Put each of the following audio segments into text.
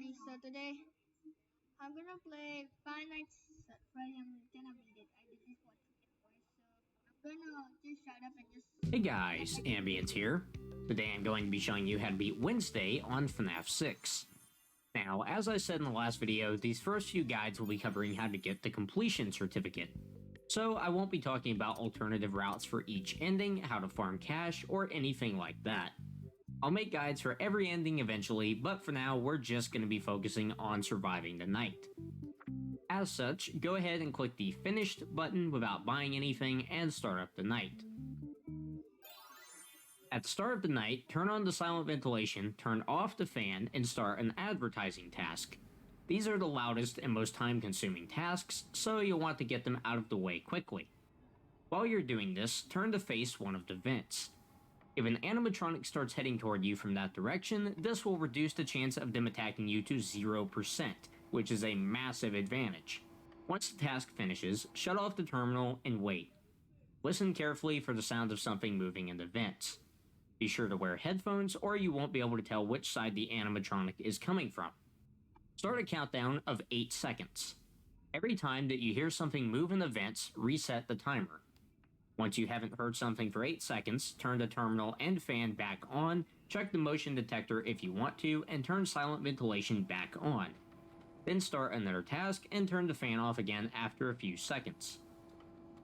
everybody, so today I'm gonna play Five Nights at Freddy. I'm gonna beat it. I did this once before, so I'm gonna just shut up and just Hey guys, Ambience here. Today I'm going to be showing you how to beat Wednesday on FNAF 6. Now, as I said in the last video, these first few guides will be covering how to get the completion certificate. So I won't be talking about alternative routes for each ending, how to farm cash, or anything like that. I'll make guides for every ending eventually, but for now we're just going to be focusing on surviving the night. As such, go ahead and click the Finished button without buying anything and start up the night. At the start of the night, turn on the silent ventilation, turn off the fan, and start an advertising task. These are the loudest and most time-consuming tasks, so you'll want to get them out of the way quickly. While you're doing this, turn to face one of the vents. If an animatronic starts heading toward you from that direction, this will reduce the chance of them attacking you to 0%, which is a massive advantage. Once the task finishes, shut off the terminal and wait. Listen carefully for the sound of something moving in the vents. Be sure to wear headphones or you won't be able to tell which side the animatronic is coming from. Start a countdown of 8 seconds. Every time that you hear something move in the vents, reset the timer. Once you haven't heard something for 8 seconds, turn the terminal and fan back on, check the motion detector if you want to, and turn silent ventilation back on. Then start another task and turn the fan off again after a few seconds.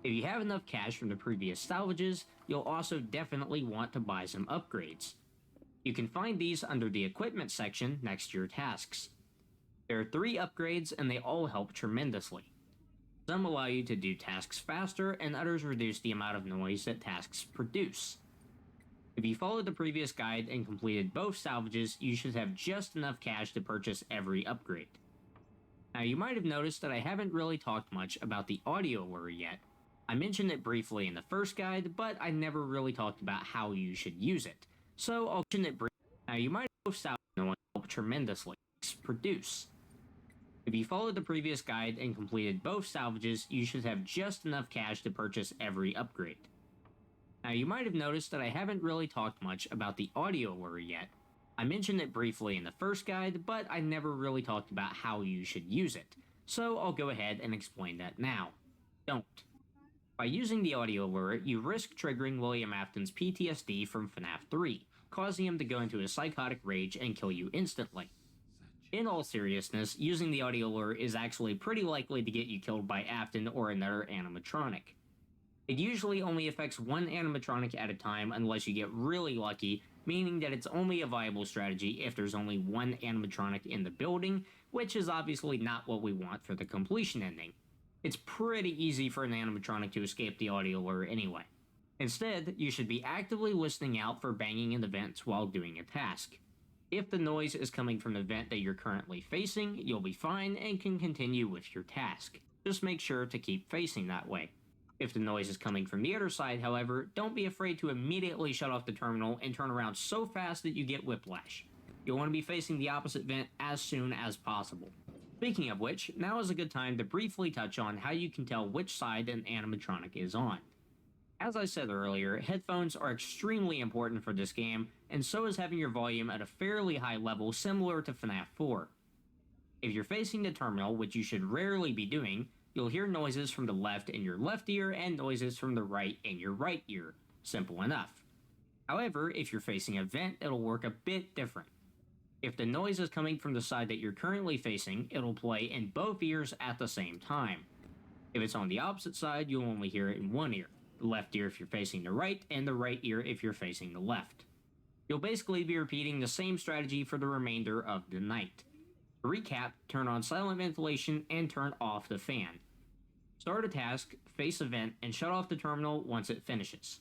If you have enough cash from the previous salvages, you'll also definitely want to buy some upgrades. You can find these under the equipment section next to your tasks. There are 3 upgrades and they all help tremendously. Some allow you to do tasks faster and others reduce the amount of noise that tasks produce. If you followed the previous guide and completed both salvages, you should have just enough cash to purchase every upgrade. Now you might have noticed that I haven't really talked much about the audio lure yet. I mentioned it briefly in the first guide, but I never really talked about how you should use it. So I'll mention it briefly. Now you might have salvage noise help tremendously produce. If you followed the previous guide and completed both salvages, you should have just enough cash to purchase every upgrade. Now you might have noticed that I haven't really talked much about the audio lure yet. I mentioned it briefly in the first guide, but I never really talked about how you should use it. So I'll go ahead and explain that now. Don't. By using the audio lure, you risk triggering William Afton's PTSD from FNAF 3, causing him to go into a psychotic rage and kill you instantly. In all seriousness, using the audio lure is actually pretty likely to get you killed by Afton or another animatronic. It usually only affects one animatronic at a time unless you get really lucky, meaning that it's only a viable strategy if there's only one animatronic in the building, which is obviously not what we want for the completion ending. It's pretty easy for an animatronic to escape the audio lure anyway. Instead, you should be actively listening out for banging in the vents while doing a task. If the noise is coming from the vent that you're currently facing, you'll be fine and can continue with your task. Just make sure to keep facing that way. If the noise is coming from the other side, however, don't be afraid to immediately shut off the terminal and turn around so fast that you get whiplash. You'll want to be facing the opposite vent as soon as possible. Speaking of which, now is a good time to briefly touch on how you can tell which side an animatronic is on. As I said earlier, headphones are extremely important for this game, and so is having your volume at a fairly high level similar to FNAF 4. If you're facing the terminal, which you should rarely be doing, you'll hear noises from the left in your left ear and noises from the right in your right ear. Simple enough. However, if you're facing a vent, it'll work a bit different. If the noise is coming from the side that you're currently facing, it'll play in both ears at the same time. If it's on the opposite side, you'll only hear it in one ear. The left ear if you're facing the right, and the right ear if you're facing the left. You'll basically be repeating the same strategy for the remainder of the night. To recap, turn on silent ventilation and turn off the fan. Start a task, face a vent, and shut off the terminal once it finishes.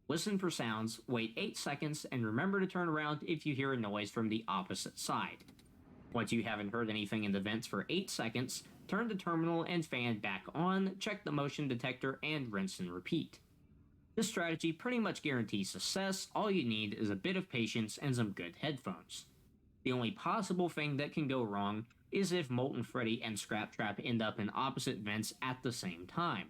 Listen for sounds, wait 8 seconds, and remember to turn around if you hear a noise from the opposite side. Once you haven't heard anything in the vents for 8 seconds, turn the terminal and fan back on, check the motion detector, and rinse and repeat. This strategy pretty much guarantees success. All you need is a bit of patience and some good headphones. The only possible thing that can go wrong is if Molten Freddy and Scrap Trap end up in opposite vents at the same time.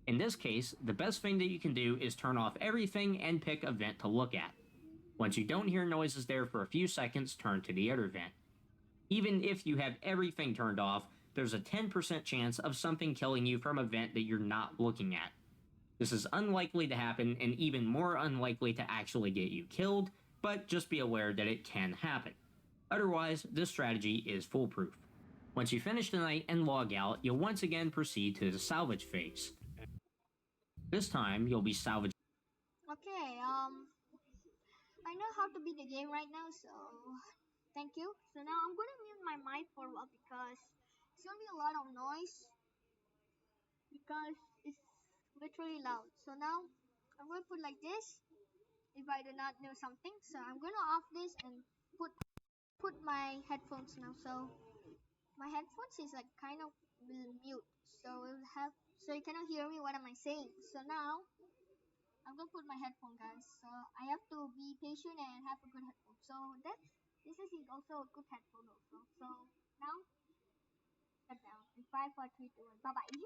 In this case, the best thing that you can do is turn off everything and pick a vent to look at. Once you don't hear noises there for a few seconds, turn to the other vent. Even if you have everything turned off, there's a 10% chance of something killing you from a vent that you're not looking at. This is unlikely to happen and even more unlikely to actually get you killed, but just be aware that it can happen. Otherwise, this strategy is foolproof. Once you finish the night and log out, you'll once again proceed to the salvage phase. This time, you'll be salvaging. Okay, I know how to beat the game right now, so thank you. So now I'm gonna mute my mic for a while because it's gonna be a lot of noise because it's literally loud. So now I'm gonna put like this if I do not know something. So I'm gonna off this and put my headphones now. So my headphones is like kind of will mute, so you cannot hear me. What am I saying? So now I'm gonna put my headphone, guys. So I have to be patient and have a good headphone. So this is also a good headphone also. So now shut down in 5, 4, 3, 2, 1. Bye bye.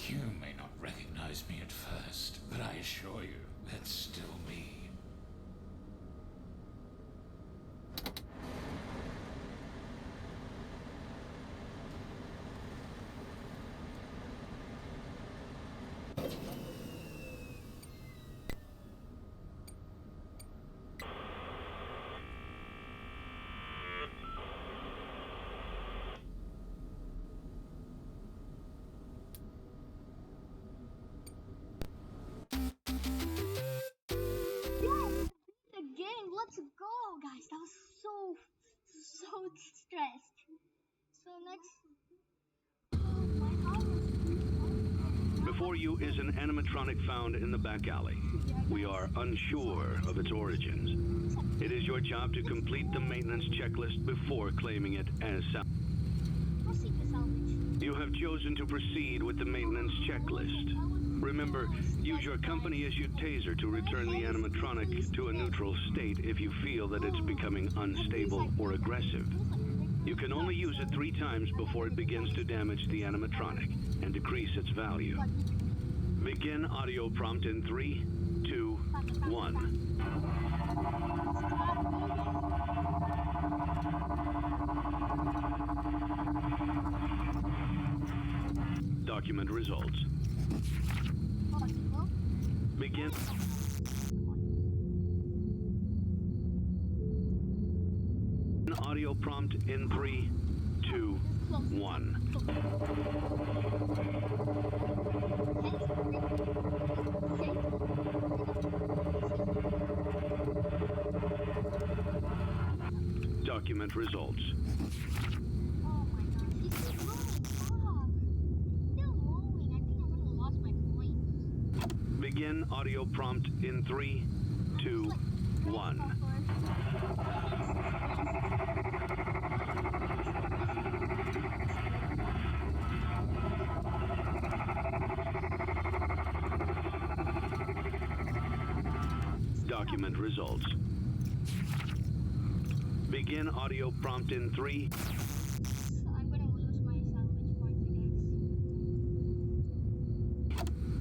You may not recognize me at first, but I assure you, that's still me. Yes, again. Let's go, guys. That was so stressed. So next, my house. Before you is an animatronic found in the back alley. We are unsure of its origins. It is your job to complete the maintenance checklist before claiming it as salvage. Proceed to salvage. You have chosen to proceed with the maintenance checklist. Remember, use your company-issued taser to return the animatronic to a neutral state if you feel that it's becoming unstable or aggressive. You can only use it 3 times before it begins to damage the animatronic and decrease its value. Begin audio prompt in 3, 2, 1. Document results. Begin. Audio prompt in 3, 2, 1. Document results. Oh my gosh, he's still moving. Stop. Still moving. I think I'm gonna lost my point. Begin audio prompt in 3, 2, 1. Document results. Begin audio prompt in 3. I'm gonna lose my salvage points, I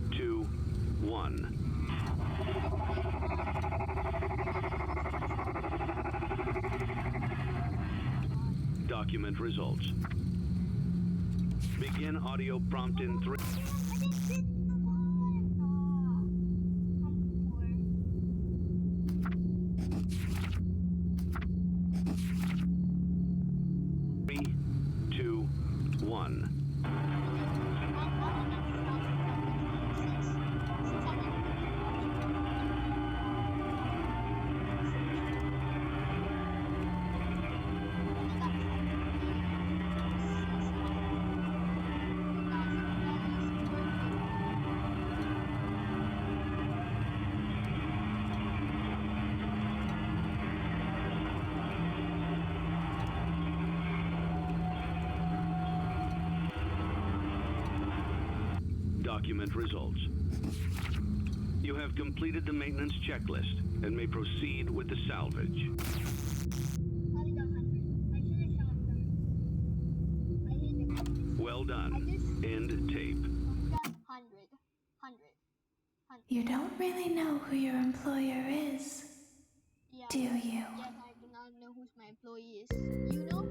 guess. 2, 1. Document results. Begin audio prompt in 3. Document results. You have completed the maintenance checklist and may proceed with the salvage. Only got 100. I should have shot them. I hate them. Well done. End tape. Got 100. 100. You don't really know who your employer is, Yeah. do you? Yes, I do not know who my employee is. You know?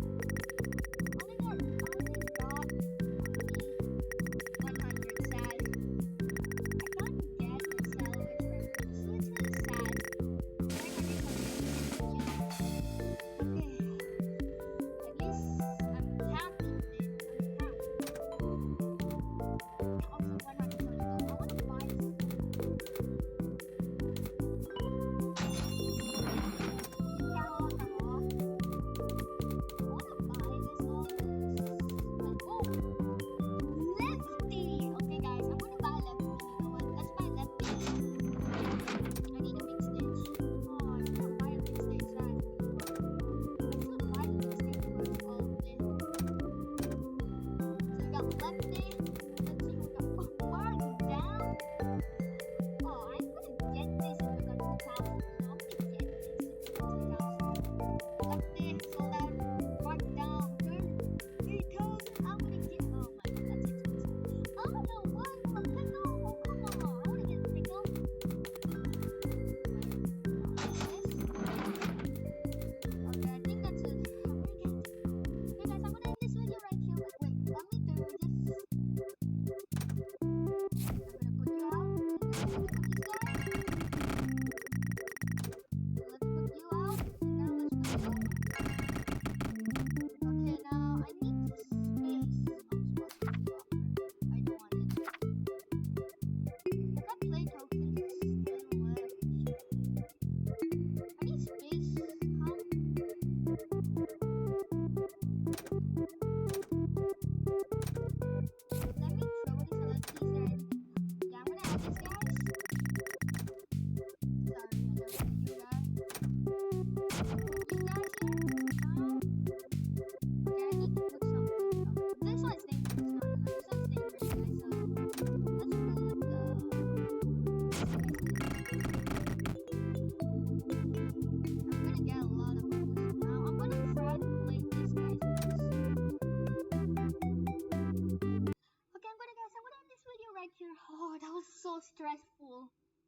Only got 100 sad. I can't get the salvage purpose, so it's really sad. Okay. At least I'm happy with it. I'm happy. Also 100 points. I want to buy this.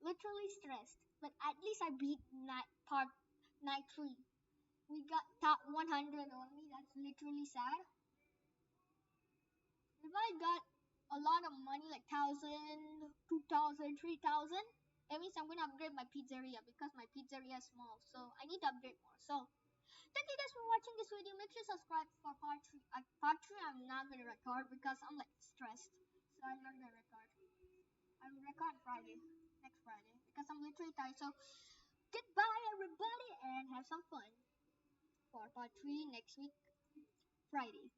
literally stressed. But at least I beat night 3. We got top 100 only. That's literally sad. If I got a lot of money, like 1,000, 2,000, 3,000, that means I'm gonna upgrade my pizzeria because my pizzeria is small. So I need to upgrade more. So thank you guys for watching this video. Make sure to subscribe for part 3. Part 3 I'm not gonna record because I'm like stressed. So I'm not gonna record. I will record Friday, next Friday, because I'm literally tired. So goodbye everybody and have some fun for part 3 next week, Friday.